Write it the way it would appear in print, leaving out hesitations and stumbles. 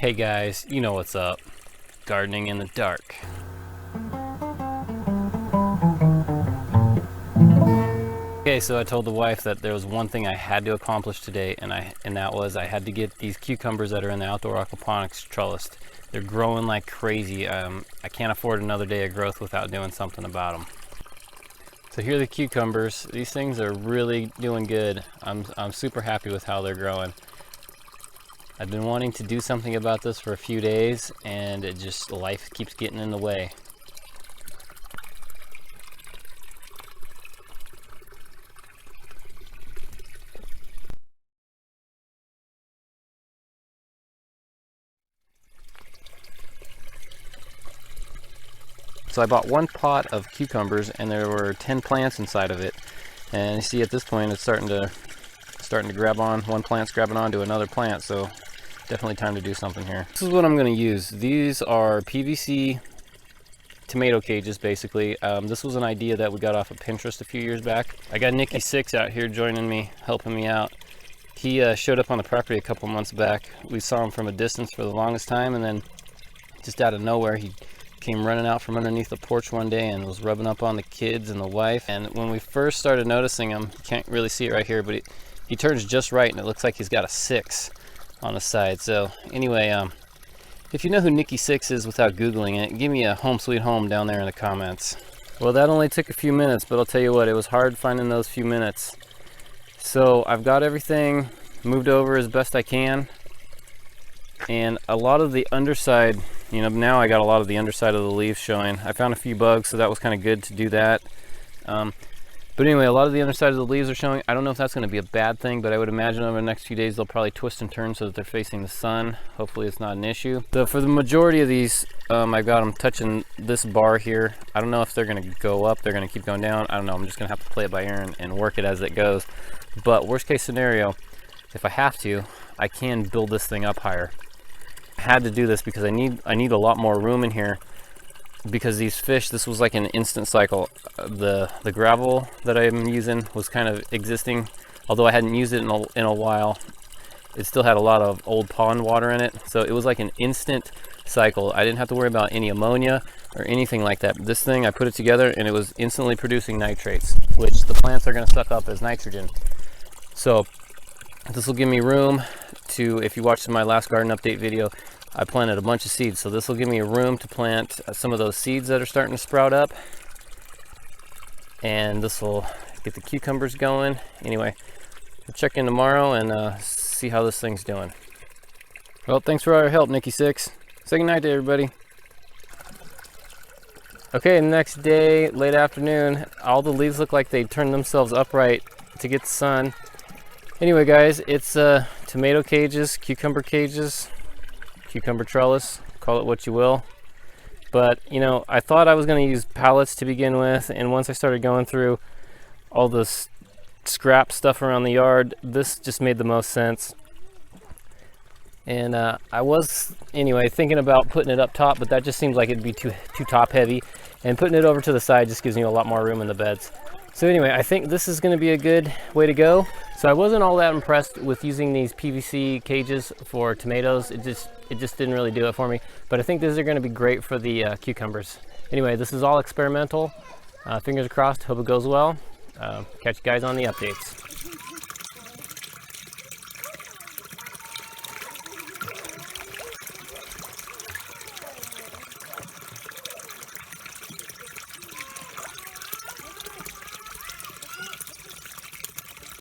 Hey guys, you know what's up. Gardening in the dark. Okay, so I told the wife that there was one thing I had to accomplish today, and that was I had to get these cucumbers that are in the outdoor aquaponics trellised. They're growing like crazy. I can't afford another day of growth without doing something about them. So here are the cucumbers. These things are really doing good. I'm super happy with how they're growing. I've been wanting to do something about this for a few days, and life keeps getting in the way. So I bought one pot of cucumbers, and there were 10 plants inside of it. And you see at this point it's starting to grab on. One plant's grabbing onto another plant, so definitely time to do something here. This is what I'm going to use. These are PVC tomato cages, basically. This was an idea that we got off of Pinterest a few years back. I got Nikki Sixx out here joining me, helping me out. He showed up on the property a couple months back. We saw him from a distance for the longest time, and then just out of nowhere he came running out from underneath the porch one day and was rubbing up on the kids and the wife. And when we first started noticing him, you can't really see it right here, but he turns just right, and it looks like he's got a 6 on the side. So anyway, if you know who Nikki Sixx is without Googling it, give me a home sweet home down there in the comments. Well, that only took a few minutes, but I'll tell you what, it was hard finding those few minutes. So I've got everything moved over as best I can, and a lot of the underside, you know, now I got a lot of the underside of the leaves showing. I found a few bugs, so that was kind of good to do that. But anyway, a lot of the underside of the leaves are showing. I don't know if that's going to be a bad thing, but I would imagine over the next few days they'll probably twist and turn so that they're facing the sun. Hopefully it's not an issue. So for the majority of these, I've got them touching this bar here. I don't know if they're going to go up, they're going to keep going down. I don't know. I'm just going to have to play it by ear and work it as it goes. But worst case scenario, if I have to, I can build this thing up higher. I had to do this because I need a lot more room in here, because these fish, this was like an instant cycle. The gravel that I'm using was kind of existing, although I hadn't used it in a while. It still had a lot of old pond water in it, so it was like an instant cycle. I didn't have to worry about any ammonia or anything like that. This thing, I put it together and it was instantly producing nitrates, which the plants are going to suck up as nitrogen. So this will give me room to, if you watched my last garden update video, I planted a bunch of seeds, so this will give me a room to plant some of those seeds that are starting to sprout up, and this will get the cucumbers going. Anyway, we'll check in tomorrow and see how this thing's doing. Well, thanks for all your help, Nikki Sixx. Say goodnight to everybody. Okay, next day, late afternoon, all the leaves look like they turned themselves upright to get the sun. Anyway, guys, it's tomato cages, cucumber cages, cucumber trellis, call it what you will. But you know, I thought I was going to use pallets to begin with, and once I started going through all this scrap stuff around the yard, this just made the most sense. And I was anyway thinking about putting it up top, but that just seems like it'd be too top heavy, and putting it over to the side just gives you a lot more room in the beds. So anyway, I think this is going to be a good way to go. So I wasn't all that impressed with using these PVC cages for tomatoes. It just didn't really do it for me. But I think these are going to be great for the cucumbers. Anyway, this is all experimental. Fingers crossed. Hope it goes well. Catch you guys on the updates.